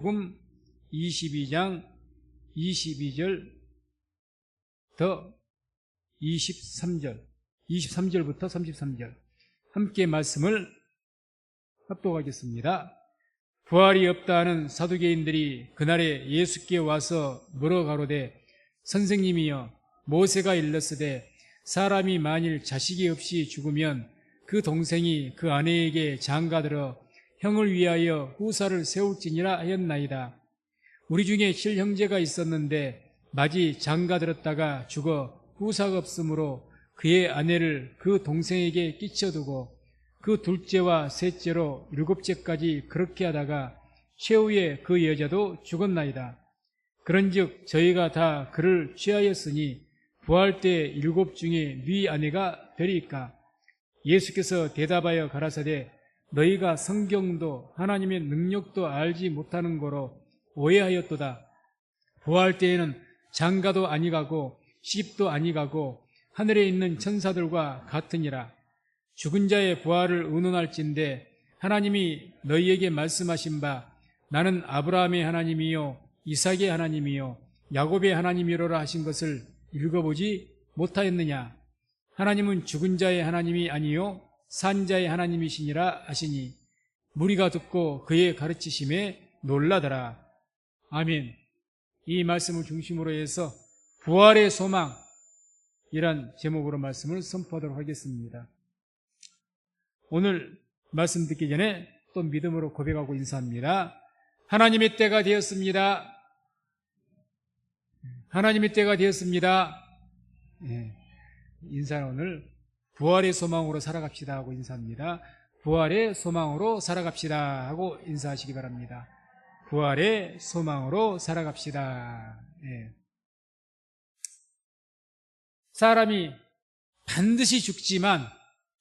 복음 22장 22절 더 23절부터 33절 함께 말씀을 합독하겠습니다. 부활이 없다 하는 사두개인들이 그날에 예수께 와서 물어가로되 선생님이여 모세가 일렀으되 사람이 만일 자식이 없이 죽으면 그 동생이 그 아내에게 장가들어 형을 위하여 후사를 세울지니라 하였나이다. 우리 중에 칠형제가 있었는데 마지 장가들었다가 죽어 후사가 없으므로 그의 아내를 그 동생에게 끼쳐두고 그 둘째와 셋째로 일곱째까지 그렇게 하다가 최후에 그 여자도 죽었나이다. 그런즉 저희가 다 그를 취하였으니 부활 때 일곱 중에 네 아내가 되리이까? 예수께서 대답하여 가라사대 너희가 성경도 하나님의 능력도 알지 못하는 거로 오해하였도다. 부활 때에는 장가도 아니가고 시집도 아니가고 하늘에 있는 천사들과 같으니라. 죽은 자의 부활을 의논할진대 하나님이 너희에게 말씀하신 바 나는 아브라함의 하나님이요 이삭의 하나님이요 야곱의 하나님이로라 하신 것을 읽어보지 못하였느냐? 하나님은 죽은 자의 하나님이 아니요 산 자의 하나님이시니라 하시니 무리가 듣고 그의 가르치심에 놀라더라. 아멘. 이 말씀을 중심으로 해서 부활의 소망 이란 제목으로 말씀을 선포하도록 하겠습니다. 오늘 말씀 듣기 전에 또 믿음으로 고백하고 인사합니다. 하나님의 때가 되었습니다. 하나님의 때가 되었습니다. 인사는 오늘 부활의 소망으로 살아갑시다 하고 인사합니다. 부활의 소망으로 살아갑시다 하고 인사하시기 바랍니다. 부활의 소망으로 살아갑시다. 사람이 반드시 죽지만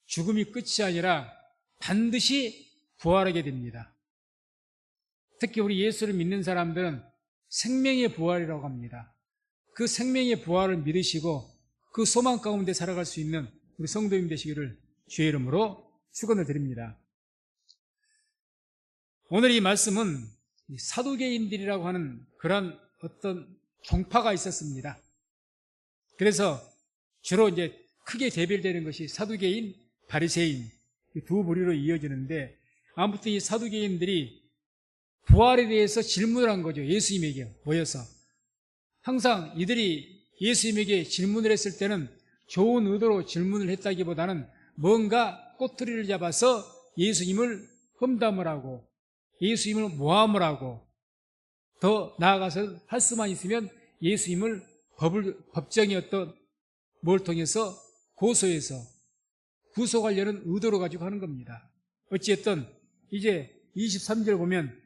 죽음이 끝이 아니라 반드시 부활하게 됩니다. 특히 우리 예수를 믿는 사람들은 생명의 부활이라고 합니다. 그 생명의 부활을 믿으시고 그 소망 가운데 살아갈 수 있는 우리 성도님 되시기를 주의 이름으로 축원을 드립니다. 오늘 이 말씀은 사두개인들이라고 하는 그런 어떤 종파가 있었습니다. 그래서 주로 이제 크게 대별되는 것이 사두개인, 바리새인 두 부류로 이어지는데 아무튼 이 사두개인들이 부활에 대해서 질문을 한 거죠. 예수님에게 모여서 항상 이들이 예수님에게 질문을 했을 때는 좋은 의도로 질문을 했다기보다는 뭔가 꼬투리를 잡아서 예수님을 험담을 하고 예수님을 모함을 하고 더 나아가서 할 수만 있으면 예수님을 법정의 어떤 뭘 통해서 고소해서 구속하려는 의도로 가지고 하는 겁니다. 어찌됐든 이제 23절 보면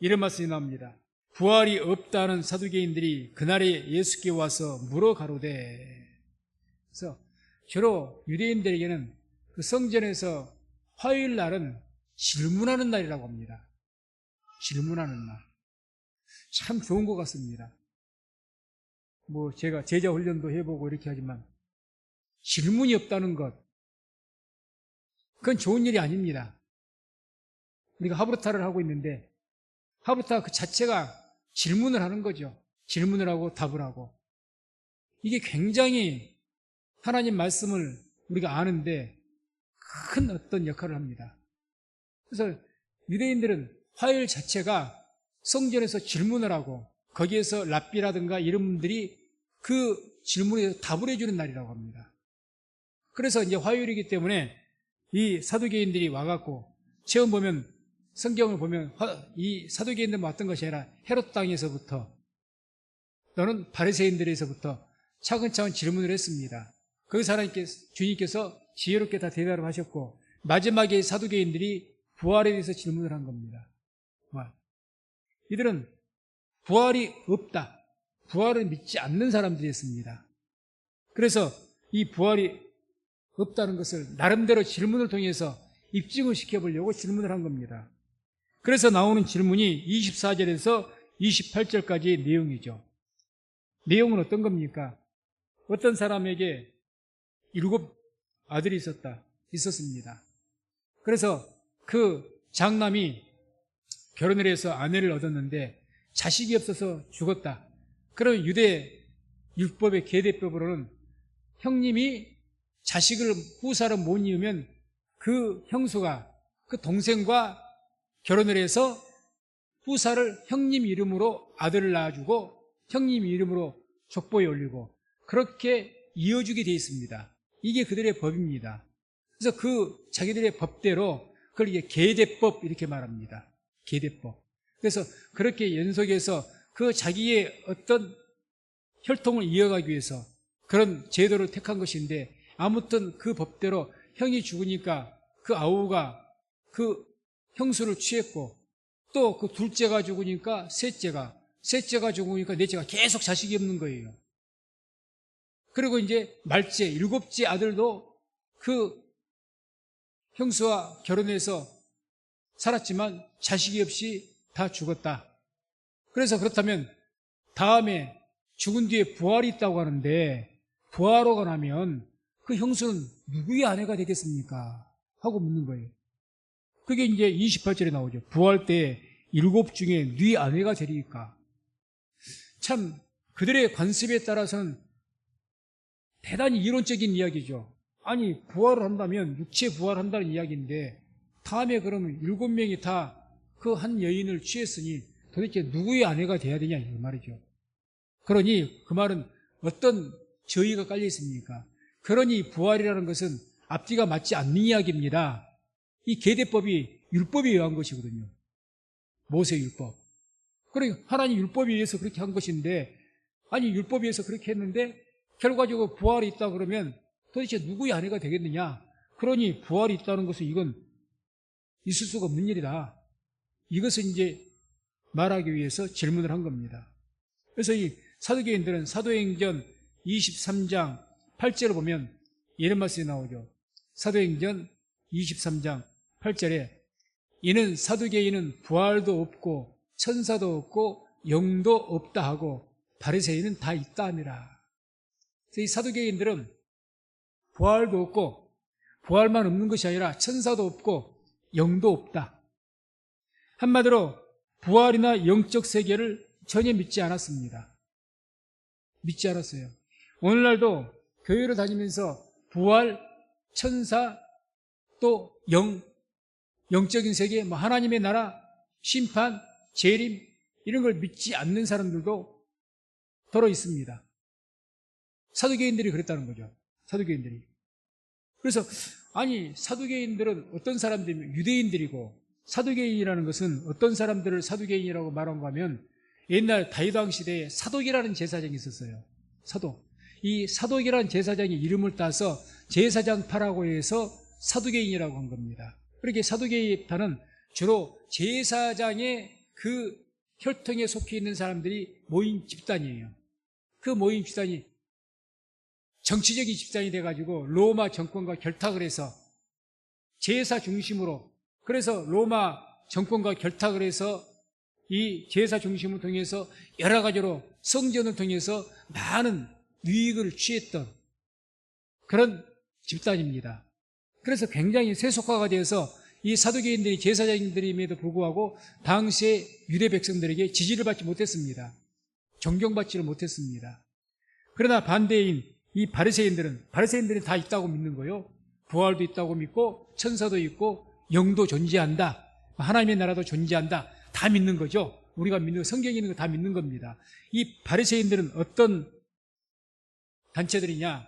이런 말씀이 나옵니다. 부활이 없다는 사두개인들이 그날에 예수께 와서 물어 가로되. 그래서 주로 유대인들에게는 그 성전에서 화요일 날은 질문하는 날이라고 합니다. 질문하는 날. 참 좋은 것 같습니다. 제가 제자 훈련도 해보고 이렇게 하지만 질문이 없다는 것, 그건 좋은 일이 아닙니다. 우리가 하브르타를 하고 있는데 하브르타 그 자체가 질문을 하는 거죠. 질문을 하고 답을 하고. 이게 굉장히 하나님 말씀을 우리가 아는데 큰 어떤 역할을 합니다. 그래서 유대인들은 화요일 자체가 성전에서 질문을 하고 거기에서 랍비라든가 이런 분들이 그 질문에 답을 해주는 날이라고 합니다. 그래서 이제 화요일이기 때문에 이 사두개인들이 와갖고 처음 보면 성경을 보면 이 사두개인들은 어떤 것이 아니라 헤롯 땅에서부터 또는 바리새인들에서부터 차근차근 질문을 했습니다. 거기서 주님께서 지혜롭게 다 대답을 하셨고 마지막에 사두개인들이 부활에 대해서 질문을 한 겁니다. 이들은 부활이 없다. 부활을 믿지 않는 사람들이었습니다. 그래서 이 부활이 없다는 것을 나름대로 질문을 통해서 입증을 시켜보려고 질문을 한 겁니다. 그래서 나오는 질문이 24절에서 28절까지의 내용이죠. 내용은 어떤 겁니까? 어떤 사람에게 7 아들이 있었습니다. 그래서 그 장남이 결혼을 해서 아내를 얻었는데 자식이 없어서 죽었다. 그럼 유대 율법의 계대법으로는 형님이 자식을 후사를 못 이으면 그 형수가 그 동생과 결혼을 해서 후사를 형님 이름으로 아들을 낳아주고 형님 이름으로 족보에 올리고 그렇게 이어주게 되어 있습니다. 이게 그들의 법입니다. 그래서 그 자기들의 법대로 그걸 이게 계대법 이렇게 말합니다. 계대법. 그래서 그렇게 연속해서 그 자기의 어떤 혈통을 이어가기 위해서 그런 제도를 택한 것인데 아무튼 그 법대로 형이 죽으니까 그 아우가 그 형수를 취했고 또 그 둘째가 죽으니까 셋째가 죽으니까 넷째가 계속 자식이 없는 거예요. 그리고 이제 말째, 일곱째 아들도 그 형수와 결혼해서 살았지만 자식이 없이 다 죽었다. 그래서 그렇다면 다음에 죽은 뒤에 부활이 있다고 하는데 부활하고 나면 그 형수는 누구의 아내가 되겠습니까? 하고 묻는 거예요. 그게 이제 28절에 나오죠. 부활 때 일곱 중에 네 아내가 되리까. 참 그들의 관습에 따라서는 대단히 이론적인 이야기죠. 아니 부활을 한다면 육체 부활한다는 이야기인데 다음에 그러면 7명이 다 그 한 여인을 취했으니 도대체 누구의 아내가 돼야 되냐 이 말이죠. 그러니 그 말은 어떤 저의가 깔려 있습니까? 그러니 부활이라는 것은 앞뒤가 맞지 않는 이야기입니다. 이 계대법이 율법에 의한 것이거든요. 모세 율법. 그러니까 하나님 율법에 의해서 그렇게 한 것인데 아니 율법에 의해서 그렇게 했는데 결과적으로 부활이 있다 그러면 도대체 누구의 아내가 되겠느냐? 그러니 부활이 있다는 것은 이건 있을 수가 없는 일이다. 이것을 이제 말하기 위해서 질문을 한 겁니다. 그래서 이 사두개인들은 사도행전 23장 8절을 보면 이런 말씀이 나오죠. 사도행전 23장 8절에 이는 사두개인은 부활도 없고 천사도 없고 영도 없다 하고 바리새인은 다 있다 하니라. 그래서 이 사두개인들은 부활도 없고 부활만 없는 것이 아니라 천사도 없고 영도 없다. 한마디로 부활이나 영적 세계를 전혀 믿지 않았습니다. 믿지 않았어요. 오늘날도 교회를 다니면서 부활, 천사, 또 영적인 세계, 하나님의 나라, 심판, 재림 이런 걸 믿지 않는 사람들도 더러 있습니다. 사두개인들이 그랬다는 거죠. 사두개인들이. 그래서 아니 사두개인들은 어떤 사람들이면 유대인들이고 사두개인이라는 것은 어떤 사람들을 사두개인이라고 말한가 하면 옛날 다윗왕 시대에 사독이라는 제사장이 있었어요. 사독. 이 사독이라는 제사장의 이름을 따서 제사장파라고 해서 사두개인이라고 한 겁니다. 그렇게 사두개인파는 주로 제사장의 그 혈통에 속해 있는 사람들이 모인 집단이에요. 그 모인 집단이 정치적인 집단이 돼가지고 로마 정권과 결탁을 해서 제사 중심으로 그래서 로마 정권과 결탁을 해서 이 제사 중심을 통해서 여러 가지로 성전을 통해서 많은 유익을 취했던 그런 집단입니다. 그래서 굉장히 세속화가 되어서 이 사두개인들이 제사장들임에도 불구하고 당시의 유대 백성들에게 지지를 받지 못했습니다. 존경받지를 못했습니다. 그러나 반대인 이 바리새인들은 다 있다고 믿는 거예요. 부활도 있다고 믿고 천사도 있고 영도 존재한다. 하나님의 나라도 존재한다. 다 믿는 거죠. 우리가 믿는 성경에 있는 거 다 믿는 겁니다. 이 바리새인들은 어떤 단체들이냐?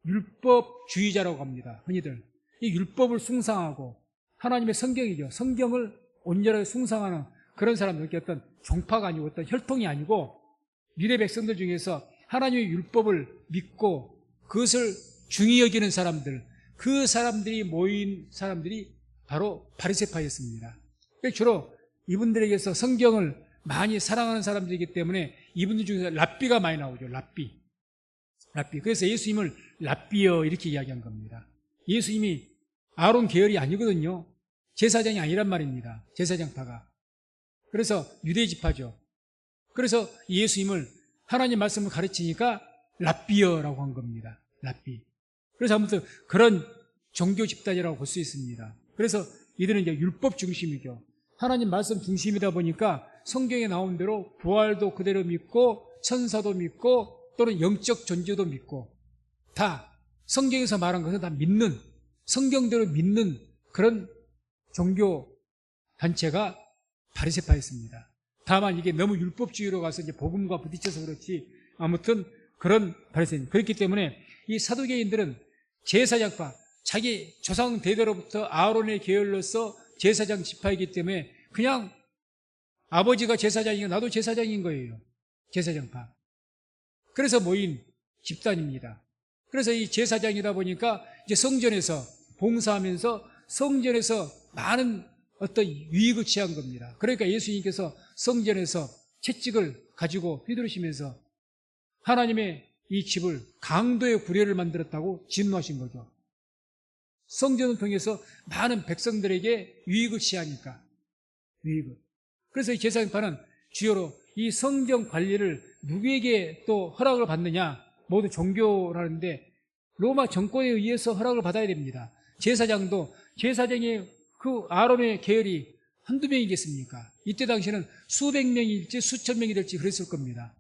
율법주의자라고 합니다. 흔히들. 이 율법을 숭상하고 하나님의 성경이죠. 성경을 온전하게 숭상하는 그런 사람들, 어떤 종파가 아니고 어떤 혈통이 아니고 유대 백성들 중에서 하나님의 율법을 믿고 그것을 중히 여기는 사람들, 그 사람들이 모인 사람들이 바로 바리새파였습니다. 주로 이분들에게서 성경을 많이 사랑하는 사람들이기 때문에 이분들 중에서 랍비가 많이 나오죠. 랍비. 그래서 예수님을 랍비여 이렇게 이야기한 겁니다. 예수님이 아론 계열이 아니거든요. 제사장이 아니란 말입니다. 제사장파가. 그래서 유대 지파죠. 그래서 예수님을 하나님 말씀을 가르치니까 랍비여라고 한 겁니다. 랍비. 그래서 아무튼 그런 종교 집단이라고 볼 수 있습니다. 그래서 이들은 이제 율법 중심이죠. 하나님 말씀 중심이다 보니까 성경에 나온 대로 부활도 그대로 믿고 천사도 믿고 또는 영적 존재도 믿고 다 성경에서 말한 것은 다 믿는, 성경대로 믿는 그런 종교 단체가 바리새파였습니다. 다만 이게 너무 율법주의로 가서 이제 복음과 부딪혀서 그렇지 아무튼 그런 바리새인. 그렇기 때문에 이 사두개인들은 제사장파, 자기 조상 대대로부터 아론의 계열로서 제사장 지파이기 때문에 그냥 아버지가 제사장이고 나도 제사장인 거예요. 제사장파. 그래서 모인 집단입니다. 그래서 이 제사장이다 보니까 이제 성전에서 봉사하면서 성전에서 많은 어떤 유익을 취한 겁니다. 그러니까 예수님께서 성전에서 채찍을 가지고 휘두르시면서 하나님의 이 집을 강도의 구례를 만들었다고 진노하신 거죠. 성전을 통해서 많은 백성들에게 유익을 취하니까 유익을. 그래서 이 제사장파는 주요로 이 성전 관리를 누구에게 또 허락을 받느냐, 모두 종교라는데 로마 정권에 의해서 허락을 받아야 됩니다. 제사장도 제사장의 그 아론의 계열이 한두 명이겠습니까? 이때 당시에는 수백 명일지 수천 명이 될지 그랬을 겁니다.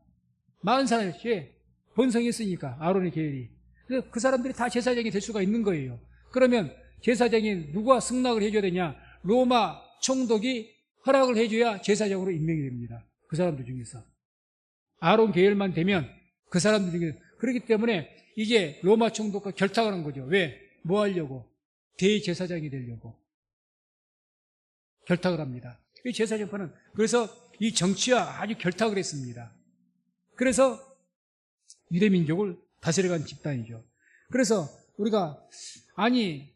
40살에 번성했으니까 아론의 계열이. 그래서 그 사람들이 다 제사장이 될 수가 있는 거예요. 그러면 제사장이 누가 승낙을 해줘야 되냐? 로마 총독이 허락을 해줘야 제사장으로 임명이 됩니다. 그 사람들 중에서. 아론 계열만 되면 그 사람들 중에서. 그렇기 때문에 이제 로마 총독과 결탁을 한 거죠. 왜? 뭐 하려고? 대제사장이 되려고. 결탁을 합니다. 이 제사장파는 그래서 이 정치와 아주 결탁을 했습니다. 그래서 유대민족을 다스려간 집단이죠. 그래서 우리가 아니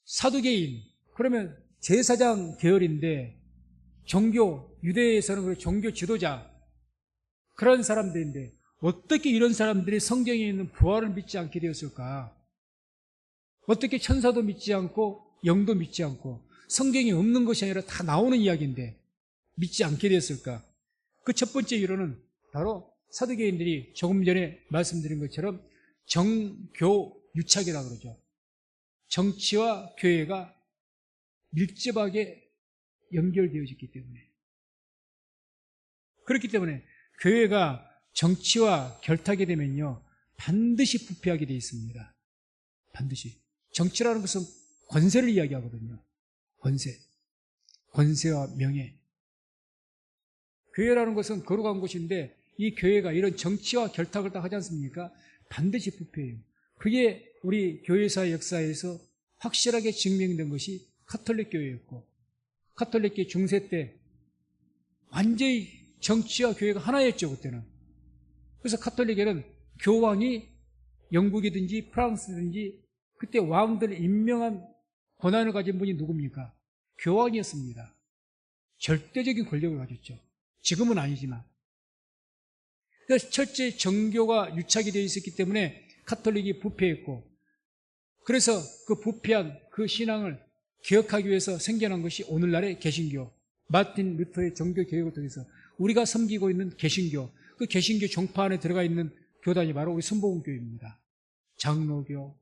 사두개인 그러면 제사장 계열인데 종교 유대에서는 그 종교 지도자 그런 사람들인데 어떻게 이런 사람들이 성경에 있는 부활을 믿지 않게 되었을까? 어떻게 천사도 믿지 않고 영도 믿지 않고 성경에 없는 것이 아니라 다 나오는 이야기인데 믿지 않게 되었을까? 그 첫 번째 이유로는 바로 사두개인들이 조금 전에 말씀드린 것처럼 정교유착이라고 그러죠. 정치와 교회가 밀접하게 연결되어졌기 때문에. 그렇기 때문에 교회가 정치와 결탁이 되면요 반드시 부패하게 되어 있습니다. 반드시. 정치라는 것은 권세를 이야기하거든요. 권세와 명예. 교회라는 것은 거룩한 곳인데 이 교회가 이런 정치와 결탁을 딱 하지 않습니까? 반드시 부패해요. 그게 우리 교회사 역사에서 확실하게 증명된 것이 카톨릭 교회였고 카톨릭 교회 중세 때 완전히 정치와 교회가 하나였죠. 그때는. 그래서 카톨릭에는 교황이 영국이든지 프랑스든지 그때 왕들을 임명한 권한을 가진 분이 누굽니까? 교황이었습니다. 절대적인 권력을 가졌죠. 지금은 아니지만. 그래서 철저히 정교가 유착이 되어 있었기 때문에 카톨릭이 부패했고 그래서 그 부패한 그 신앙을 기억하기 위해서 생겨난 것이 오늘날의 개신교, 마틴 루터의 종교 개혁을 통해서 우리가 섬기고 있는 개신교, 그 개신교 종파 안에 들어가 있는 교단이 바로 우리 순복음교회입니다. 장로교,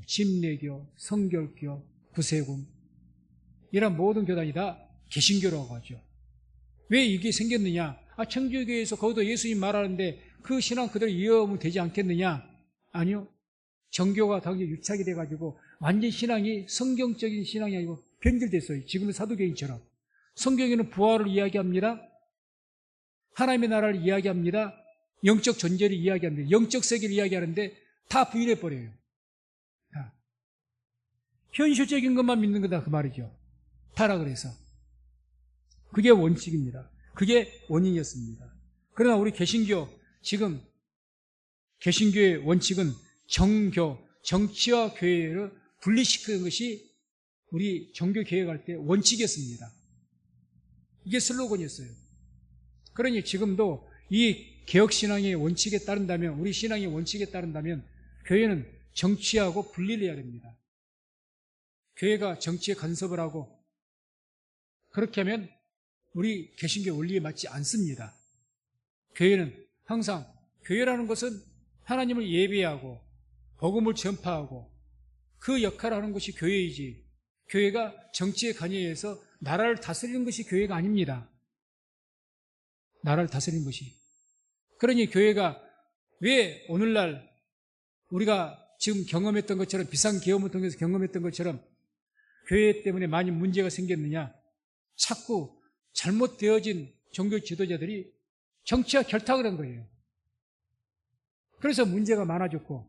침례교, 성결교, 구세군 이런 모든 교단이 다 개신교라고 하죠. 왜 이게 생겼느냐? 청주교회에서 거기도 예수님 말하는데 그 신앙 그대로 이어오면 되지 않겠느냐? 아니요. 정교가 당연히 유착이 돼가지고 완전 신앙이 성경적인 신앙이 아니고 변질됐어요. 지금은 사두개인처럼. 성경에는 부활을 이야기합니다. 하나님의 나라를 이야기합니다. 영적 존재를 이야기합니다. 영적 세계를 이야기하는데 다 부인해버려요. 현실적인 것만 믿는 거다 그 말이죠. 타락을 해서. 그게 원칙입니다. 그게 원인이었습니다. 그러나 우리 개신교 지금 개신교의 원칙은 정교, 정치와 교회를 분리시키는 것이 우리 종교 개혁할 때 원칙이었습니다. 이게 슬로건이었어요. 그러니 지금도 이 개혁신앙의 원칙에 따른다면 우리 신앙의 원칙에 따른다면 교회는 정치하고 분리를 해야 됩니다. 교회가 정치에 간섭을 하고 그렇게 하면 우리 개신교 원리에 맞지 않습니다. 교회는 항상 교회라는 것은 하나님을 예배하고 복음을 전파하고 그 역할을 하는 것이 교회이지 교회가 정치에 관여해서 나라를 다스리는 것이 교회가 아닙니다. 나라를 다스리는 것이. 그러니 교회가 왜 오늘날 우리가 지금 경험했던 것처럼, 비상계엄을 통해서 경험했던 것처럼 교회 때문에 많이 문제가 생겼느냐? 자꾸 잘못되어진 종교 지도자들이 정치와 결탁을 한 거예요. 그래서 문제가 많아졌고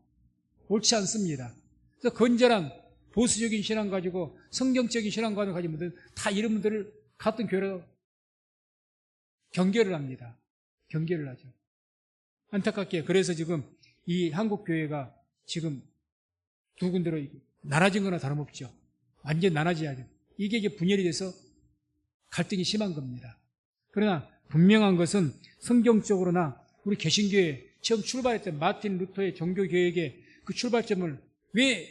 옳지 않습니다. 그래서 건전한 보수적인 신앙 가지고 성경적인 신앙관을 가진 분들은 다 이런 분들을 같은 교회로 경계를 합니다. 경계를 하죠. 안타깝게 그래서 지금 이 한국 교회가 지금 두 군데로 나눠진 거나 다름없죠. 완전 나눠져야죠. 이게 이제 분열이 돼서 갈등이 심한 겁니다. 그러나 분명한 것은 성경적으로나 우리 개신교회 처음 출발했던 마틴 루터의 종교개혁의 그 출발점을 왜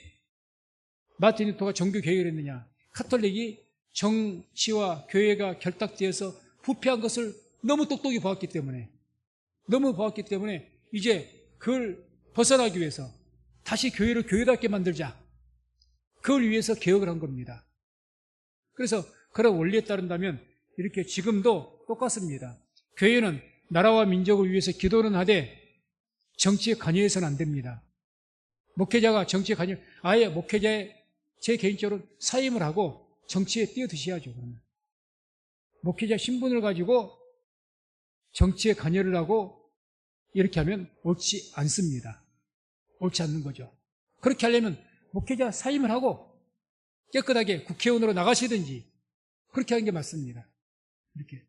마틴 루터가 종교개혁을 했느냐? 카톨릭이 정치와 교회가 결탁되어서 부패한 것을 너무 똑똑히 보았기 때문에 이제 그걸 벗어나기 위해서 다시 교회를 교회답게 만들자. 그걸 위해서 개혁을 한 겁니다. 그래서 그런 원리에 따른다면 이렇게 지금도 똑같습니다. 교회는 나라와 민족을 위해서 기도는 하되 정치에 관여해서는 안 됩니다. 목회자가 정치에 관여, 아예 목회자의 제 개인적으로 사임을 하고 정치에 뛰어드셔야죠. 그러면 목회자 신분을 가지고 정치에 관여를 하고 이렇게 하면 옳지 않습니다. 옳지 않는 거죠. 그렇게 하려면 목회자 사임을 하고 깨끗하게 국회의원으로 나가시든지 그렇게 하는 게 맞습니다. 이렇게.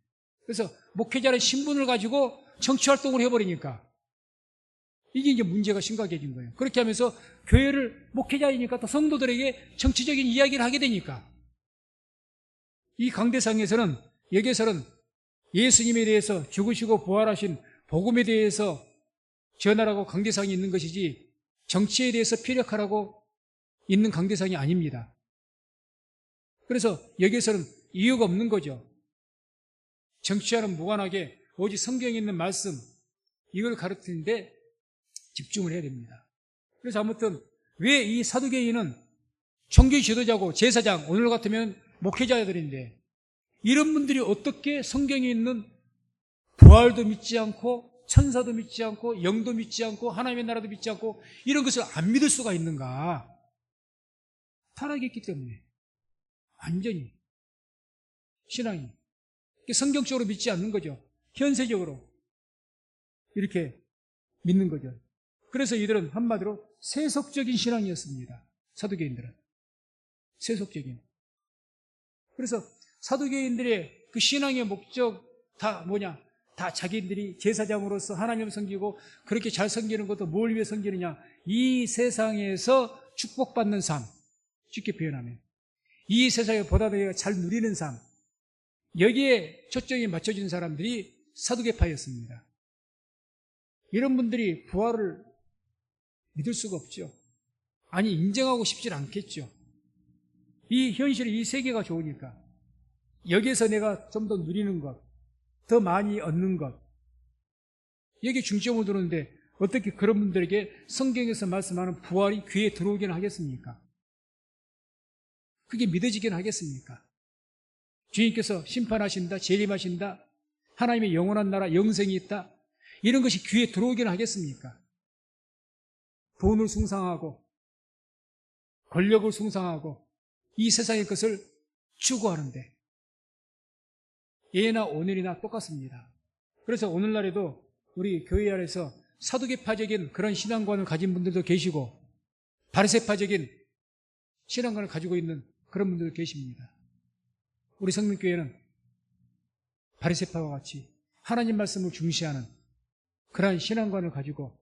그래서 목회자의 신분을 가지고 정치활동을 해버리니까 이게 이제 문제가 심각해진 거예요. 그렇게 하면서 교회를 목회자이니까 또 성도들에게 정치적인 이야기를 하게 되니까 이 강대상에서는 여기에서는 예수님에 대해서 죽으시고 부활하신 복음에 대해서 전하라고 강대상이 있는 것이지 정치에 대해서 피력하라고 있는 강대상이 아닙니다. 그래서 여기에서는 이유가 없는 거죠. 정치와는 무관하게 오직 성경에 있는 말씀 이걸 가르치는데 집중을 해야 됩니다. 그래서 아무튼 왜 이 사두개인은 종교 지도자고 제사장, 오늘 같으면 목회자들인데 이런 분들이 어떻게 성경에 있는 부활도 믿지 않고 천사도 믿지 않고 영도 믿지 않고 하나님의 나라도 믿지 않고 이런 것을 안 믿을 수가 있는가? 타락했기 때문에 완전히 신앙이 성경적으로 믿지 않는 거죠. 현세적으로 이렇게 믿는 거죠. 그래서 이들은 한마디로 세속적인 신앙이었습니다. 사두개인들은 세속적인. 그래서 사두개인들의 그 신앙의 목적 다 뭐냐? 다 자기들이 제사장으로서 하나님을 섬기고 그렇게 잘 섬기는 것도 뭘 위해 섬기느냐? 이 세상에서 축복받는 삶, 쉽게 표현하면 이 세상에 보다 더 잘 누리는 삶, 여기에 초점이 맞춰진 사람들이 사두개파였습니다. 이런 분들이 부활을 믿을 수가 없죠. 아니 인정하고 싶지 않겠죠. 이 현실, 이 세계가 좋으니까 여기에서 내가 좀 더 누리는 것, 더 많이 얻는 것, 여기에 중점을 두는데 어떻게 그런 분들에게 성경에서 말씀하는 부활이 귀에 들어오긴 하겠습니까? 그게 믿어지긴 하겠습니까? 주님께서 심판하신다, 재림하신다, 하나님의 영원한 나라, 영생이 있다, 이런 것이 귀에 들어오긴 하겠습니까? 돈을 숭상하고 권력을 숭상하고 이 세상의 것을 추구하는데 예나 오늘이나 똑같습니다. 그래서 오늘날에도 우리 교회 안에서 사두개파적인 그런 신앙관을 가진 분들도 계시고 바리새파적인 신앙관을 가지고 있는 그런 분들도 계십니다. 우리 성민교회는 바리새파와 같이 하나님 말씀을 중시하는 그러한 신앙관을 가지고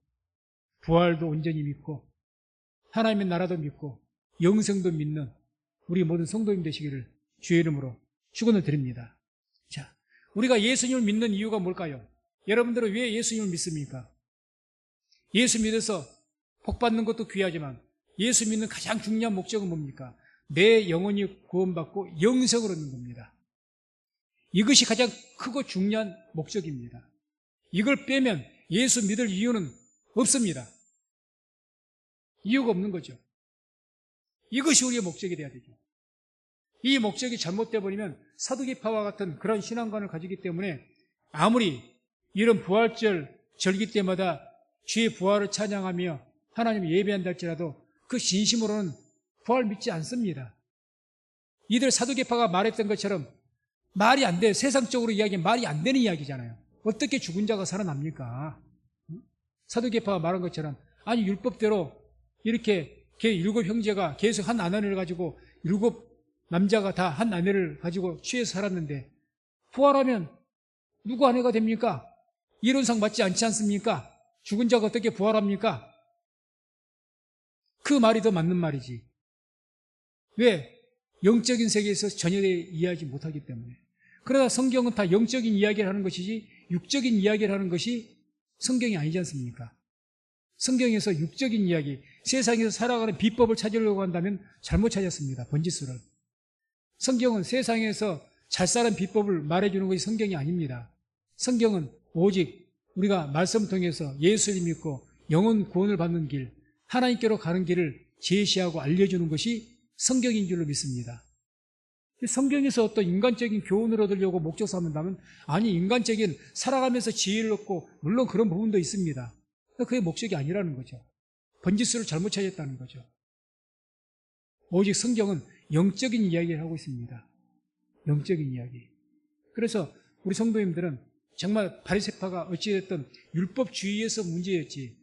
부활도 온전히 믿고 하나님의 나라도 믿고 영생도 믿는 우리 모든 성도님 되시기를 주의 이름으로 축원을 드립니다. 자, 우리가 예수님을 믿는 이유가 뭘까요? 여러분들은 왜 예수님을 믿습니까? 예수 믿어서 복 받는 것도 귀하지만 예수 믿는 가장 중요한 목적은 뭡니까? 내 영혼이 구원받고 영생을 얻는 겁니다. 이것이 가장 크고 중요한 목적입니다. 이걸 빼면 예수 믿을 이유는 없습니다. 이유가 없는 거죠. 이것이 우리의 목적이 돼야 되죠. 이 목적이 잘못되어 버리면 사두개파와 같은 그런 신앙관을 가지기 때문에 아무리 이런 부활절 절기 때마다 주의 부활을 찬양하며 하나님을 예배한다 할지라도 그 진심으로는 부활 믿지 않습니다. 이들 사두개파가 말했던 것처럼 말이 안 돼. 세상적으로 이야기하면 말이 안 되는 이야기잖아요. 어떻게 죽은 자가 살아납니까? 사두개파가 말한 것처럼 아니 율법대로 이렇게 일곱 형제가 계속 한 아내를 가지고 일곱 남자가 다 한 아내를 가지고 취해서 살았는데 부활하면 누구 아내가 됩니까? 이론상 맞지 않지 않습니까? 죽은 자가 어떻게 부활합니까? 그 말이 더 맞는 말이지. 왜? 영적인 세계에서 전혀 이해하지 못하기 때문에. 그러나 성경은 다 영적인 이야기를 하는 것이지 육적인 이야기를 하는 것이 성경이 아니지 않습니까? 성경에서 육적인 이야기, 세상에서 살아가는 비법을 찾으려고 한다면 잘못 찾았습니다. 번지수를. 성경은 세상에서 잘 사는 비법을 말해주는 것이 성경이 아닙니다. 성경은 오직 우리가 말씀 통해서 예수를 믿고 영혼 구원을 받는 길, 하나님께로 가는 길을 제시하고 알려주는 것이 성경인 줄로 믿습니다. 성경에서 어떤 인간적인 교훈을 얻으려고 목적 삼는다면 아니 인간적인 살아가면서 지혜를 얻고 물론 그런 부분도 있습니다. 그게 목적이 아니라는 거죠. 번지수를 잘못 찾았다는 거죠. 오직 성경은 영적인 이야기를 하고 있습니다. 영적인 이야기. 그래서 우리 성도님들은 정말 바리새파가 어찌됐든 율법주의에서 문제였지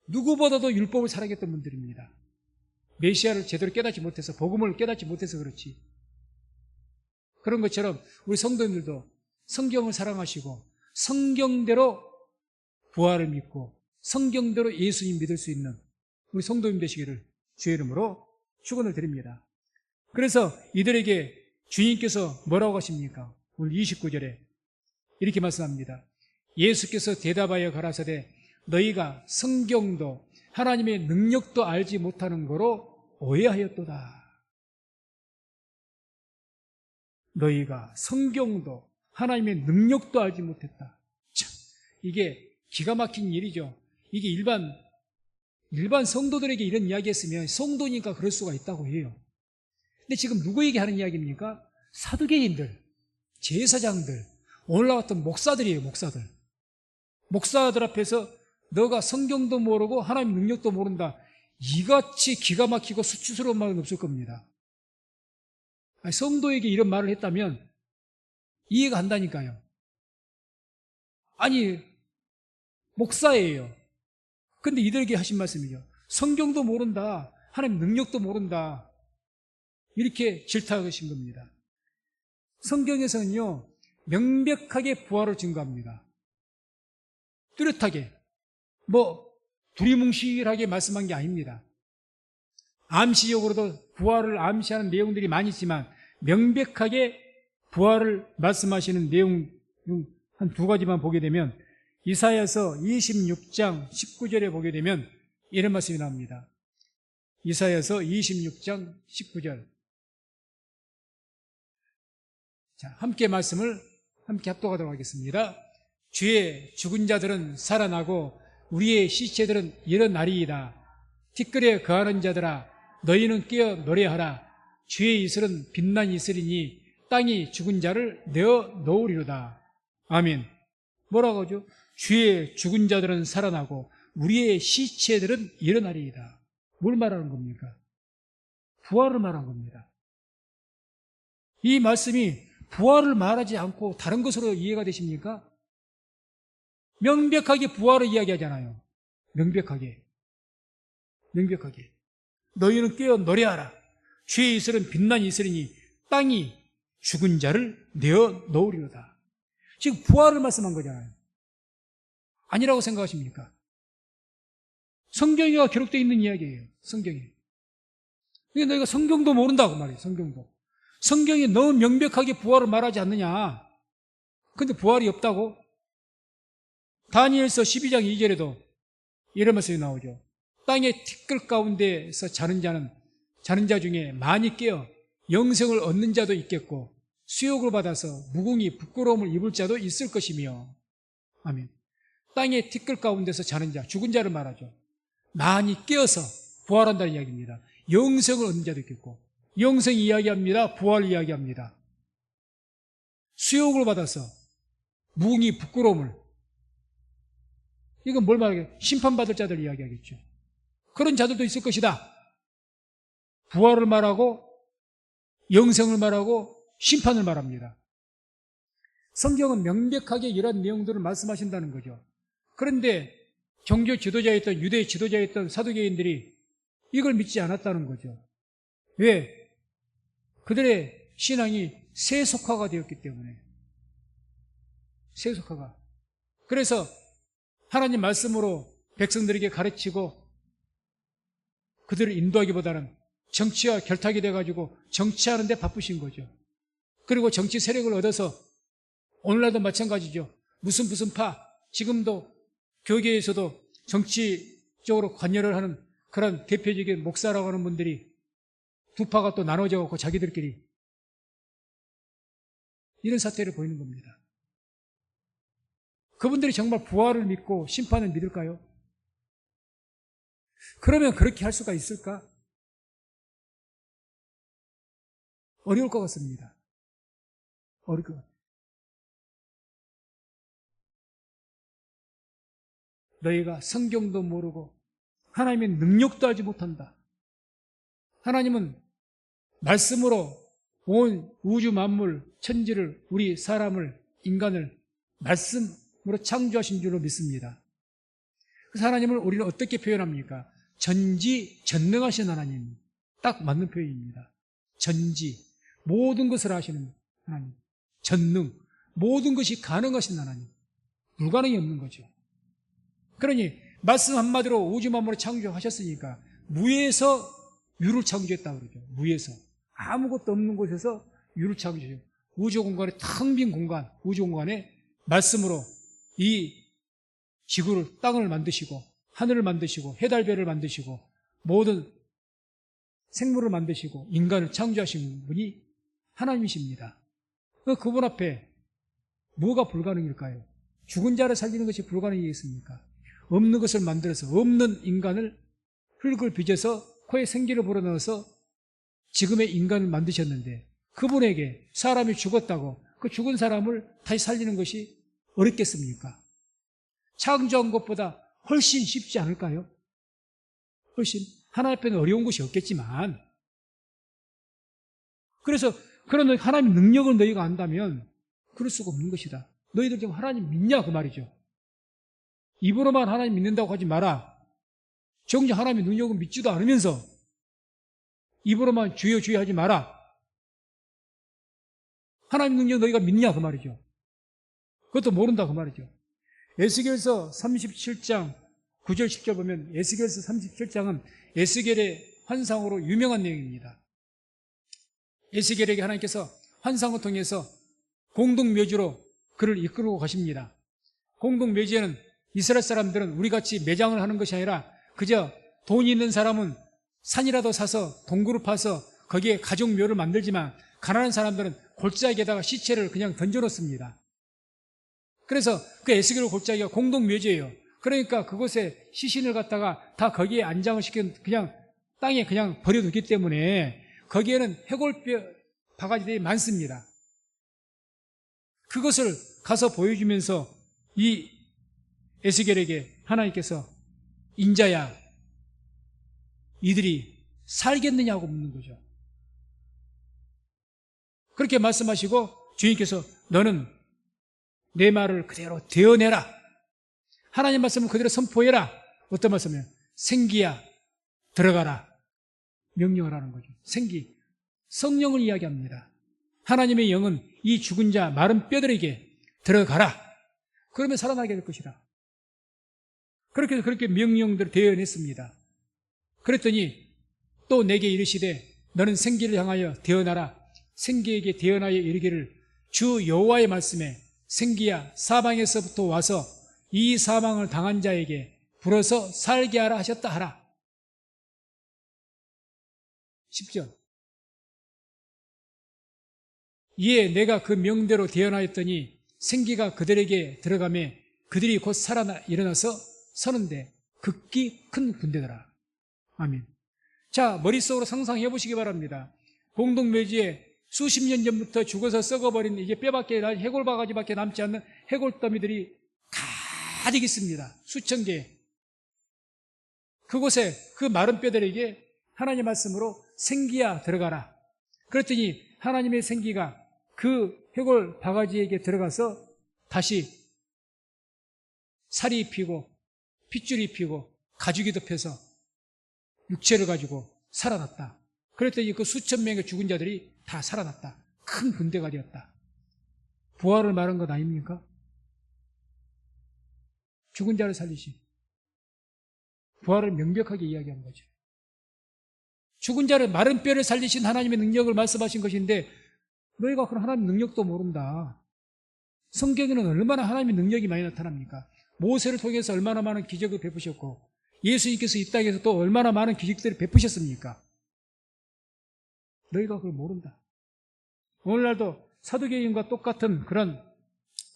누구보다도 율법을 사랑했던 분들입니다. 메시아를 제대로 깨닫지 못해서 복음을 깨닫지 못해서 그렇지. 그런 것처럼 우리 성도님들도 성경을 사랑하시고 성경대로 부활을 믿고 성경대로 예수님 믿을 수 있는 우리 성도님 되시기를 주의 이름으로 축원을 드립니다. 그래서 이들에게 주님께서 뭐라고 하십니까? 오늘 29절에 이렇게 말씀합니다. 예수께서 대답하여 가라사대 너희가 성경도 하나님의 능력도 알지 못하는 거로 오해하였도다. 너희가 성경도 하나님의 능력도 알지 못했다. 참, 이게 기가 막힌 일이죠. 이게 일반 성도들에게 이런 이야기 했으면 성도니까 그럴 수가 있다고 해요. 근데 지금 누구에게 하는 이야기입니까? 사두개인들, 제사장들, 오늘날 같은 목사들이에요. 목사들 앞에서 너가 성경도 모르고 하나님 능력도 모른다. 이같이 기가 막히고 수치스러운 말은 없을 겁니다. 아니, 성도에게 이런 말을 했다면 이해가 한다니까요. 아니 목사예요. 근데 이들에게 하신 말씀이죠. 성경도 모른다. 하나님 능력도 모른다. 이렇게 질타하신 겁니다. 성경에서는요 명백하게 부활을 증거합니다. 뚜렷하게 두리뭉실하게 말씀한 게 아닙니다. 암시적으로도 부활을 암시하는 내용들이 많이 있지만 명백하게 부활을 말씀하시는 내용 한 두 가지만 보게 되면 이사야서 26장 19절에 보게 되면 이런 말씀이 나옵니다. 이사야서 26장 19절. 자, 함께 말씀을 함께 합독하도록 하겠습니다. 주의 죽은 자들은 살아나고 우리의 시체들은 일어나리이다. 티끌에 거하는 자들아 너희는 깨어 노래하라. 주의 이슬은 빛난 이슬이니 땅이 죽은 자를 내어 놓으리로다. 아멘. 뭐라고 하죠? 주의 죽은 자들은 살아나고 우리의 시체들은 일어나리이다. 뭘 말하는 겁니까? 부활을 말한 겁니다. 이 말씀이 부활을 말하지 않고 다른 것으로 이해가 되십니까? 명백하게 부활을 이야기하잖아요. 명백하게. 너희는 깨어 노래하라. 주의 이슬은 빛난 이슬이니 땅이 죽은 자를 내어 놓으리로다. 지금 부활을 말씀한 거잖아요. 아니라고 생각하십니까? 성경에 기록되어 있는 이야기예요. 성경에. 그러니까 너희가 성경도 모른다고 말이에요. 성경이 너무 명백하게 부활을 말하지 않느냐. 근데 부활이 없다고? 다니엘서 12장 2절에도 이런 말씀이 나오죠. 땅의 티끌 가운데서 자는 자 중에 많이 깨어 영생을 얻는 자도 있겠고 수욕을 받아서 무궁히 부끄러움을 입을 자도 있을 것이며. 아멘. 땅의 티끌 가운데서 자는 자, 죽은 자를 말하죠. 많이 깨어서 부활한다는 이야기입니다. 영생을 얻는 자도 있겠고 영생 이야기합니다. 부활 이야기합니다. 수욕을 받아서 무응이 부끄러움을, 이건 뭘 말하겠어요? 심판받을 자들 이야기하겠죠. 그런 자들도 있을 것이다. 부활을 말하고 영생을 말하고 심판을 말합니다. 성경은 명백하게 이러한 내용들을 말씀하신다는 거죠. 그런데 종교 지도자였던, 유대 지도자였던 사두개인들이 이걸 믿지 않았다는 거죠. 왜? 그들의 신앙이 세속화가 되었기 때문에. 세속화가. 그래서 하나님 말씀으로 백성들에게 가르치고 그들을 인도하기보다는 정치와 결탁이 돼가지고 정치하는 데 바쁘신 거죠. 그리고 정치 세력을 얻어서 오늘날도 마찬가지죠. 무슨 파, 지금도 교계에서도 정치적으로 관여를 하는 그런 대표적인 목사라고 하는 분들이 두 파가 또 나눠져 갖고 자기들끼리 이런 사태를 보이는 겁니다. 그분들이 정말 부활을 믿고 심판을 믿을까요? 그러면 그렇게 할 수가 있을까? 어려울 것 같습니다. 어려울 것 같아요. 너희가 성경도 모르고 하나님의 능력도 알지 못한다. 하나님은 말씀으로 온 우주 만물, 천지를, 우리 사람을, 인간을 말씀으로 창조하신 줄로 믿습니다. 그래서 하나님을 우리는 어떻게 표현합니까? 전지전능하신 하나님. 딱 맞는 표현입니다. 전지, 모든 것을 하시는 하나님. 전능, 모든 것이 가능하신 하나님. 불가능이 없는 거죠. 그러니 말씀 한마디로 우주 만물을 창조하셨으니까 무에서 유를 창조했다고 그러죠. 무에서. 아무것도 없는 곳에서 유를 창조해요. 우주 공간에 텅 빈 공간, 우주 공간에 말씀으로 이 지구를, 땅을 만드시고 하늘을 만드시고 해달별을 만드시고 모든 생물을 만드시고 인간을 창조하신 분이 하나님이십니다. 그분 앞에 뭐가 불가능일까요? 죽은 자를 살리는 것이 불가능이겠습니까? 없는 것을 만들어서 없는 인간을 흙을 빚어서 코에 생기를 불어넣어서 지금의 인간을 만드셨는데 그분에게 사람이 죽었다고 그 죽은 사람을 다시 살리는 것이 어렵겠습니까? 창조한 것보다 훨씬 쉽지 않을까요? 훨씬. 하나님 앞에는 어려운 것이 없겠지만, 그래서 그런 하나님의 능력을 너희가 안다면 그럴 수가 없는 것이다. 너희들 지금 하나님 믿냐 그 말이죠. 입으로만 하나님 믿는다고 하지 마라. 정작 하나님의 능력을 믿지도 않으면서 입으로만 주여 주여 하지 마라. 하나님 능력 너희가 믿냐 그 말이죠. 그것도 모른다 그 말이죠. 에스겔서 37장 9절 10절 보면 에스겔서 37장은 에스겔의 환상으로 유명한 내용입니다. 에스겔에게 하나님께서 환상을 통해서 공동묘지로 그를 이끌고 가십니다. 공동묘지에는 이스라엘 사람들은 우리같이 매장을 하는 것이 아니라 그저 돈이 있는 사람은 산이라도 사서 동굴을 파서 거기에 가족묘를 만들지만 가난한 사람들은 골짜기에다가 시체를 그냥 던져놓습니다. 그래서 그 에스겔 골짜기가 공동묘지예요. 그러니까 그곳에 시신을 갖다가 다 거기에 안장을 시켜 그냥 땅에 그냥 버려두기 때문에 거기에는 해골뼈 바가지들이 많습니다. 그것을 가서 보여주면서 이 에스겔에게 하나님께서 인자야 이들이 살겠느냐고 묻는 거죠. 그렇게 말씀하시고 주인께서 너는 내 말을 그대로 되어내라. 하나님 말씀을 그대로 선포해라. 어떤 말씀이에요? 생기야 들어가라. 명령을 하는 거죠. 생기. 성령을 이야기합니다. 하나님의 영은 이 죽은 자 마른 뼈들에게 들어가라. 그러면 살아나게 될 것이다. 그렇게 명령들을 대언했습니다. 그랬더니 또 내게 이르시되 너는 생기를 향하여 대언하라. 생기에게 대언하여 이르기를 주 여호와의 말씀에 생기야 사방에서부터 와서 이 사망을 당한 자에게 불어서 살게 하라 하셨다 하라. 10절. 이에 내가 그 명대로 대언하였더니 생기가 그들에게 들어가매 그들이 곧 일어나서 서는데 극히 큰 군대더라. 아멘. 자, 머릿속으로 상상해 보시기 바랍니다. 공동묘지에 수십 년 전부터 죽어서 썩어버린 이제 뼈밖에, 해골 바가지밖에 남지 않는 해골 더미들이 가득 있습니다. 수천 개. 그곳에 그 마른 뼈들에게 하나님 말씀으로 생기야 들어가라. 그랬더니 하나님의 생기가 그 해골 바가지에게 들어가서 다시 살이 피고 핏줄이 피고 가죽이 덮여서 육체를 가지고 살아났다. 그랬더니 그 수천 명의 죽은 자들이 다 살아났다. 큰 군대가 되었다. 부활을 말한 것 아닙니까? 죽은 자를 살리신 부활을 명백하게 이야기한 거죠. 죽은 자를, 마른 뼈를 살리신 하나님의 능력을 말씀하신 것인데 너희가 그런 하나님의 능력도 모른다. 성경에는 얼마나 하나님의 능력이 많이 나타납니까? 모세를 통해서 얼마나 많은 기적을 베푸셨고 예수님께서 이 땅에서 또 얼마나 많은 기적들을 베푸셨습니까? 너희가 그걸 모른다. 오늘날도 사두개인과 똑같은 그런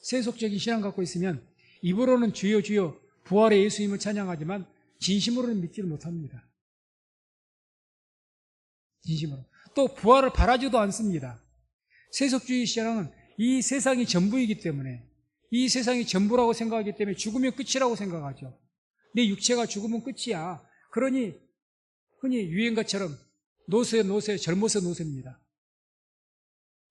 세속적인 신앙 갖고 있으면 입으로는 주여 주여 부활의 예수님을 찬양하지만 진심으로는 믿지를 못합니다. 진심으로. 또 부활을 바라지도 않습니다. 세속주의 신앙은 이 세상이 전부이기 때문에, 이 세상이 전부라고 생각하기 때문에 죽으면 끝이라고 생각하죠. 내 육체가 죽으면 끝이야. 그러니 흔히 유행가처럼 노세 노세 젊어서 노세입니다.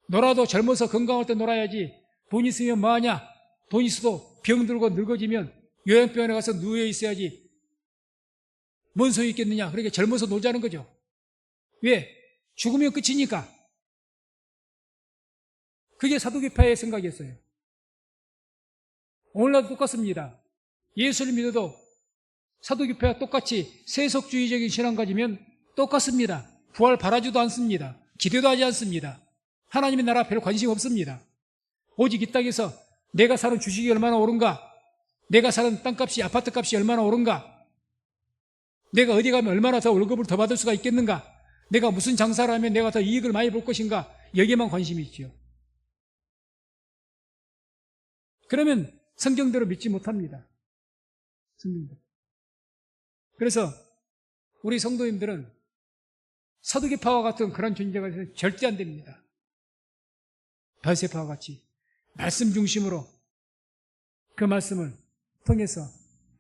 놀아도 젊어서 건강할 때 놀아야지. 돈 있으면 뭐하냐? 돈 있어도 병들고 늙어지면 요양병원에 가서 누워 있어야지. 뭔 소용이 있겠느냐? 그러니까 젊어서 놀자는 거죠. 왜? 죽으면 끝이니까. 그게 사두개파의 생각이었어요. 오늘날도 똑같습니다. 예수를 믿어도 사두개파와 똑같이 세속주의적인 신앙 가지면 똑같습니다. 부활 바라지도 않습니다. 기대도 하지 않습니다. 하나님의 나라 별 관심 없습니다. 오직 이 땅에서 내가 사는 주식이 얼마나 오른가? 내가 사는 땅값이, 아파트값이 얼마나 오른가? 내가 어디 가면 얼마나 더 월급을 더 받을 수가 있겠는가? 내가 무슨 장사를 하면 내가 더 이익을 많이 볼 것인가? 여기에만 관심이 있죠. 그러면 성경대로 믿지 못합니다. 성경대로. 그래서 우리 성도님들은 사두개파와 같은 그런 존재가 절대 안 됩니다. 바세파와 같이 말씀 중심으로 그 말씀을 통해서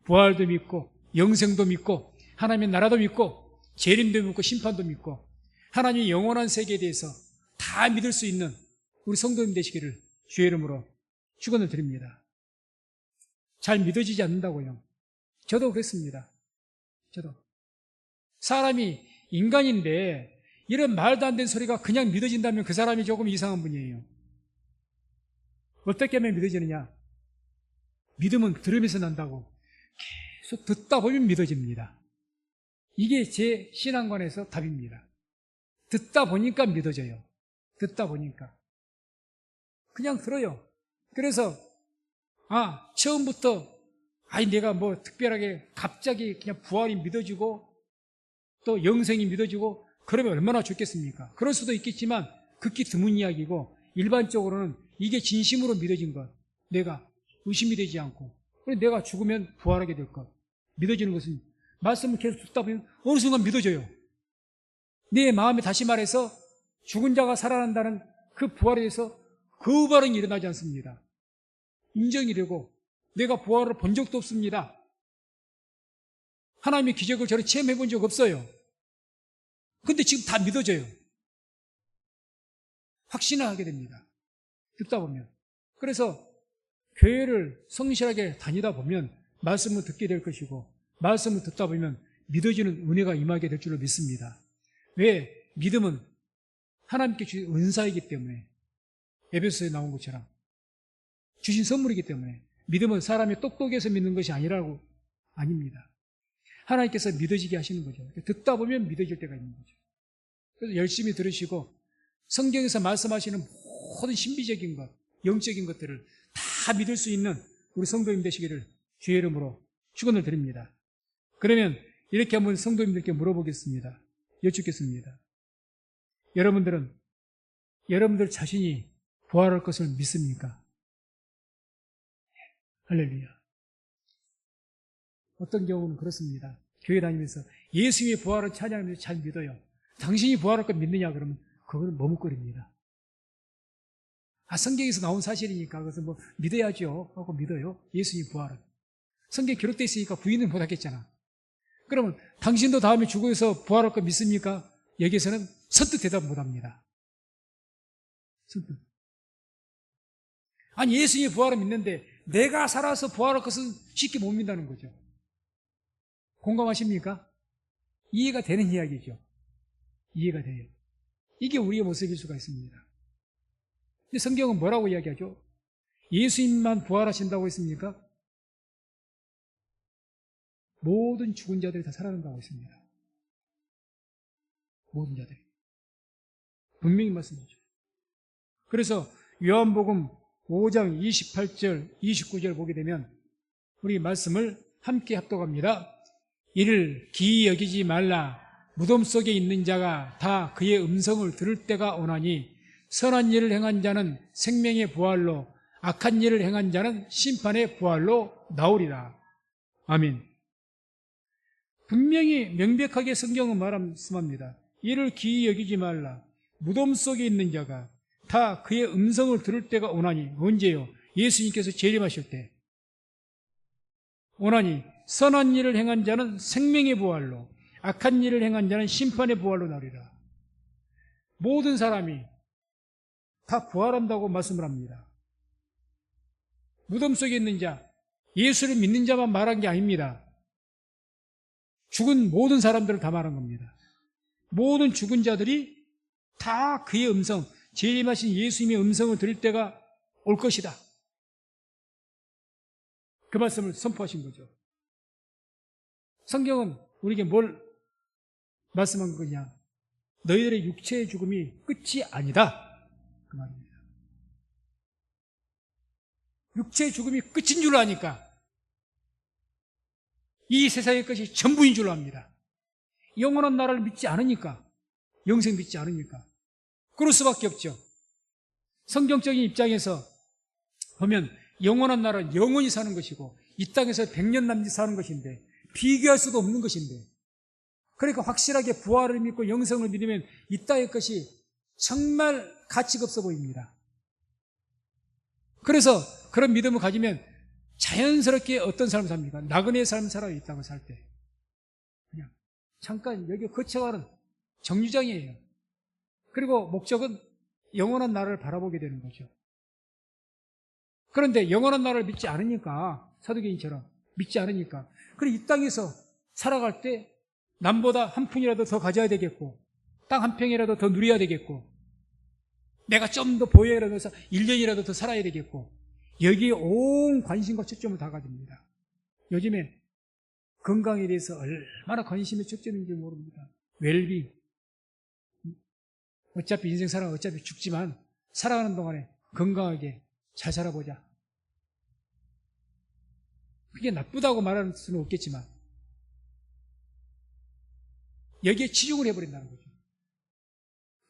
부활도 믿고 영생도 믿고 하나님의 나라도 믿고 재림도 믿고 심판도 믿고 하나님의 영원한 세계에 대해서 다 믿을 수 있는 우리 성도님 되시기를 주의 이름으로 축원을 드립니다. 잘 믿어지지 않는다고요. 저도 그랬습니다. 저도. 사람이 인간인데 이런 말도 안 되는 소리가 그냥 믿어진다면 그 사람이 조금 이상한 분이에요. 어떻게 하면 믿어지느냐? 믿음은 들으면서 난다고. 계속 듣다 보면 믿어집니다. 이게 제 신앙관에서 답입니다. 듣다 보니까 믿어져요. 듣다 보니까. 그냥 들어요. 그래서 처음부터 내가 뭐 특별하게 갑자기 그냥 부활이 믿어지고 또 영생이 믿어지고 그러면 얼마나 좋겠습니까? 그럴 수도 있겠지만 극히 드문 이야기고 일반적으로는 이게 진심으로 믿어진 것, 내가 의심이 되지 않고 내가 죽으면 부활하게 될 것, 믿어지는 것은 말씀을 계속 듣다 보면 어느 순간 믿어져요. 내 마음에 다시 말해서 죽은 자가 살아난다는 그 부활에 대해서 거부 반응이 일어나지 않습니다. 인정이 되고 내가 부활을 본 적도 없습니다. 하나님의 기적을 저는 체험해 본 적 없어요. 근데 지금 다 믿어져요. 확신을 하게 됩니다. 듣다 보면. 그래서 교회를 성실하게 다니다 보면 말씀을 듣게 될 것이고 말씀을 듣다 보면 믿어지는 은혜가 임하게 될 줄로 믿습니다. 왜? 믿음은 하나님께 주신 은사이기 때문에 에베소서에 나온 것처럼 주신 선물이기 때문에 믿음은 사람이 똑똑해서 믿는 것이 아닙니다. 하나님께서 믿어지게 하시는 거죠. 듣다 보면 믿어질 때가 있는 거죠. 그래서 열심히 들으시고 성경에서 말씀하시는 모든 신비적인 것, 영적인 것들을 다 믿을 수 있는 우리 성도님 되시기를 주의 이름으로 축원을 드립니다. 그러면 이렇게 한번 성도님들께 물어보겠습니다. 여쭙겠습니다. 여러분들 자신이 부활할 것을 믿습니까? 할렐루야. 어떤 경우는 그렇습니다. 교회 다니면서 예수님의 부활을 찬양하면서 잘 믿어요. 당신이 부활할 걸 믿느냐 그러면 그거는 머뭇거립니다. 성경에서 나온 사실이니까 그것은 뭐 믿어야죠 하고 믿어요. 예수님 부활은. 성경에 기록되어 있으니까 부인은 못하겠잖아. 그러면 당신도 다음에 죽어서 부활할 거 믿습니까? 여기에서는 선뜻 대답 못합니다. 선뜻. 아니 예수님의 부활을 믿는데 내가 살아서 부활할 것은 쉽게 못 믿는다는 거죠. 공감하십니까? 이해가 되는 이야기죠. 이해가 돼요. 이게 우리의 모습일 수가 있습니다. 근데 성경은 뭐라고 이야기하죠? 예수님만 부활하신다고 했습니까? 모든 죽은 자들이 다 살아난다고 했습니다. 모든 자들이. 분명히 말씀하죠. 그래서 요한복음 5장 28절, 29절 보게 되면 우리 말씀을 함께 합독합니다. 이를 기이 여기지 말라. 무덤 속에 있는 자가 다 그의 음성을 들을 때가 오나니 선한 일을 행한 자는 생명의 부활로 악한 일을 행한 자는 심판의 부활로 나오리라. 아멘. 분명히 명백하게 성경은 말씀합니다. 이를 기이 여기지 말라. 무덤 속에 있는 자가 다 그의 음성을 들을 때가 오나니. 언제요? 예수님께서 재림하실 때. 오나니 선한 일을 행한 자는 생명의 부활로 악한 일을 행한 자는 심판의 부활로 나오리라. 모든 사람이 다 부활한다고 말씀을 합니다. 무덤 속에 있는 자, 예수를 믿는 자만 말한 게 아닙니다. 죽은 모든 사람들을 다 말한 겁니다. 모든 죽은 자들이 다 그의 음성, 재림하신 예수님의 음성을 들을 때가 올 것이다. 그 말씀을 선포하신 거죠. 성경은 우리에게 뭘 말씀한 거냐? 너희들의 육체의 죽음이 끝이 아니다. 그 말입니다. 육체의 죽음이 끝인 줄 아니까 이 세상의 것이 전부인 줄 압니다. 영원한 나라를 믿지 않으니까, 영생 믿지 않으니까 그럴 수밖에 없죠. 성경적인 입장에서 보면 영원한 나라는 영원히 사는 것이고 이 땅에서 100년 남짓 사는 것인데 비교할 수도 없는 것인데, 그러니까 확실하게 부활을 믿고 영생을 믿으면 이 땅의 것이 정말 가치가 없어 보입니다. 그래서 그런 믿음을 가지면 자연스럽게 어떤 삶을 삽니까? 나그네의 삶을 살아요. 이 땅을 살 때 그냥 잠깐 여기 거쳐가는 정류장이에요. 그리고 목적은 영원한 나라를 바라보게 되는 거죠. 그런데 영원한 나라를 믿지 않으니까, 사두개인처럼 믿지 않으니까, 그래 이 땅에서 살아갈 때 남보다 한 푼이라도 더 가져야 되겠고 땅 한 평이라도 더 누려야 되겠고 내가 좀 더 보여라도 해서 1년이라도 더 살아야 되겠고 여기에 온 관심과 초점을 다 가집니다. 요즘에 건강에 대해서 얼마나 관심이 초점인지 모릅니다. 웰빙. 어차피 인생 살아 어차피 죽지만 살아가는 동안에 건강하게 잘 살아보자. 그게 나쁘다고 말할 수는 없겠지만 여기에 치중을 해버린다는 거죠.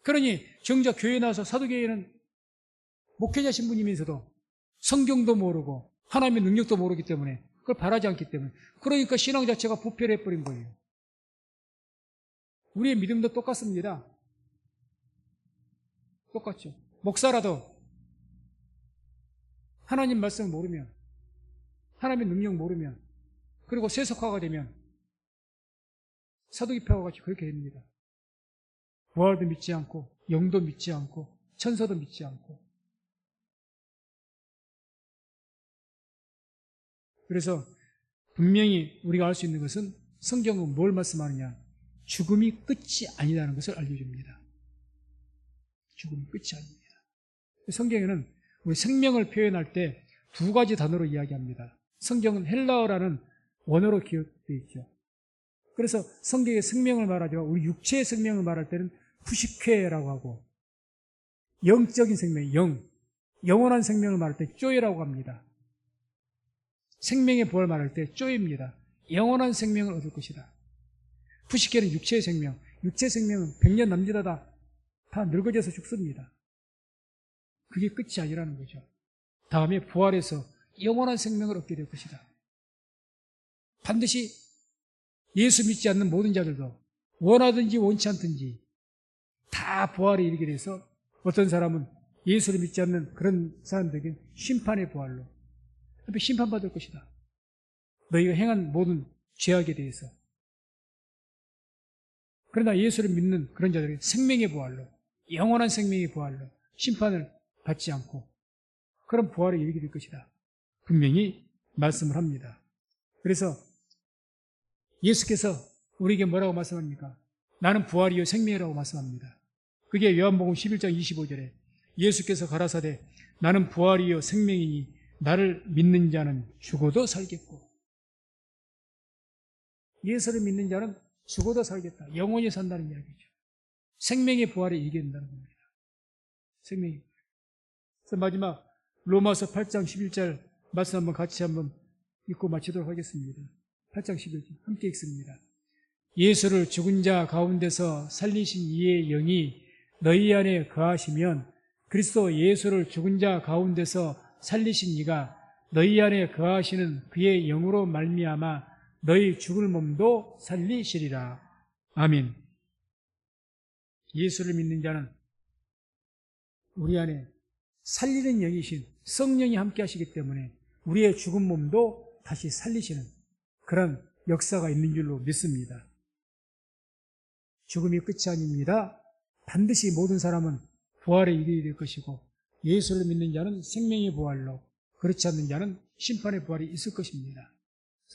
그러니 정작 교회에 나와서 사도교회는 목회자 신분이면서도 성경도 모르고 하나님의 능력도 모르기 때문에 그걸 바라지 않기 때문에, 그러니까 신앙 자체가 부패해버린 거예요. 우리의 믿음도 똑같습니다. 똑같죠. 목사라도 하나님 말씀을 모르면, 하나님의 능력 모르면, 그리고 세속화가 되면 사두개파와 같이 그렇게 됩니다. 부활도 믿지 않고 영도 믿지 않고 천사도 믿지 않고. 그래서 분명히 우리가 알 수 있는 것은 성경은 뭘 말씀하느냐? 죽음이 끝이 아니라는 것을 알려줍니다. 죽음이 끝이 아닙니다. 성경에는 우리 생명을 표현할 때 두 가지 단어로 이야기합니다. 성경은 헬라어라는 원어로 기억되어 있죠. 그래서 성경의 생명을 말하죠. 우리 육체의 생명을 말할 때는 푸시케라고 하고, 영적인 생명, 영원한 생명을 말할 때 쪼에라고 합니다. 생명의 부활을 말할 때 쪼입니다. 영원한 생명을 얻을 것이다. 푸시케는 육체의 생명, 육체의 생명은 100년 남짓하다 다 늙어져서 죽습니다. 그게 끝이 아니라는 거죠. 다음에 부활해서 영원한 생명을 얻게 될 것이다. 반드시 예수 믿지 않는 모든 자들도 원하든지 원치 않든지 다 부활에 이르게 돼서 어떤 사람은 예수를 믿지 않는 그런 사람들에게는 심판의 부활로 심판받을 것이다. 너희가 행한 모든 죄악에 대해서. 그러나 예수를 믿는 그런 자들에게 생명의 부활로, 영원한 생명의 부활로 심판을 받지 않고 그런 부활에 이르게 될 것이다. 분명히 말씀을 합니다. 그래서 예수께서 우리에게 뭐라고 말씀합니까? 나는 부활이요 생명이라고 말씀합니다. 그게 요한복음 11장 25절에 예수께서 가라사대 나는 부활이요 생명이니 나를 믿는 자는 죽어도 살겠고, 예수를 믿는 자는 죽어도 살겠다. 영원히 산다는 이야기죠. 생명의 부활에 이르게 된다는 겁니다. 생명의 부활. 그래서 마지막 로마서 8장 11절 말씀 한번 같이 한번 읽고 마치도록 하겠습니다. 8장 11절 함께 읽습니다. 예수를 죽은 자 가운데서 살리신 이의 영이 너희 안에 거하시면 그리스도 예수를 죽은 자 가운데서 살리신 이가 너희 안에 거하시는 그의 영으로 말미암아 너희 죽을 몸도 살리시리라. 아멘. 예수를 믿는 자는 우리 안에 살리는 영이신 성령이 함께 하시기 때문에 우리의 죽은 몸도 다시 살리시는 그런 역사가 있는 줄로 믿습니다. 죽음이 끝이 아닙니다. 반드시 모든 사람은 부활에 이르게 될 것이고 예수를 믿는 자는 생명의 부활로, 그렇지 않는 자는 심판의 부활이 있을 것입니다.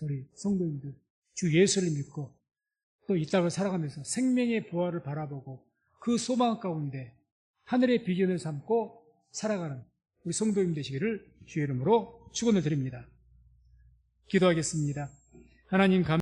우리 성도님들 주 예수를 믿고 또 이 땅을 살아가면서 생명의 부활을 바라보고 그 소망 가운데 하늘의 비전을 삼고 살아가는 우리 성도님 되시기를 주의 이름으로 축원을 드립니다. 기도하겠습니다. 하나님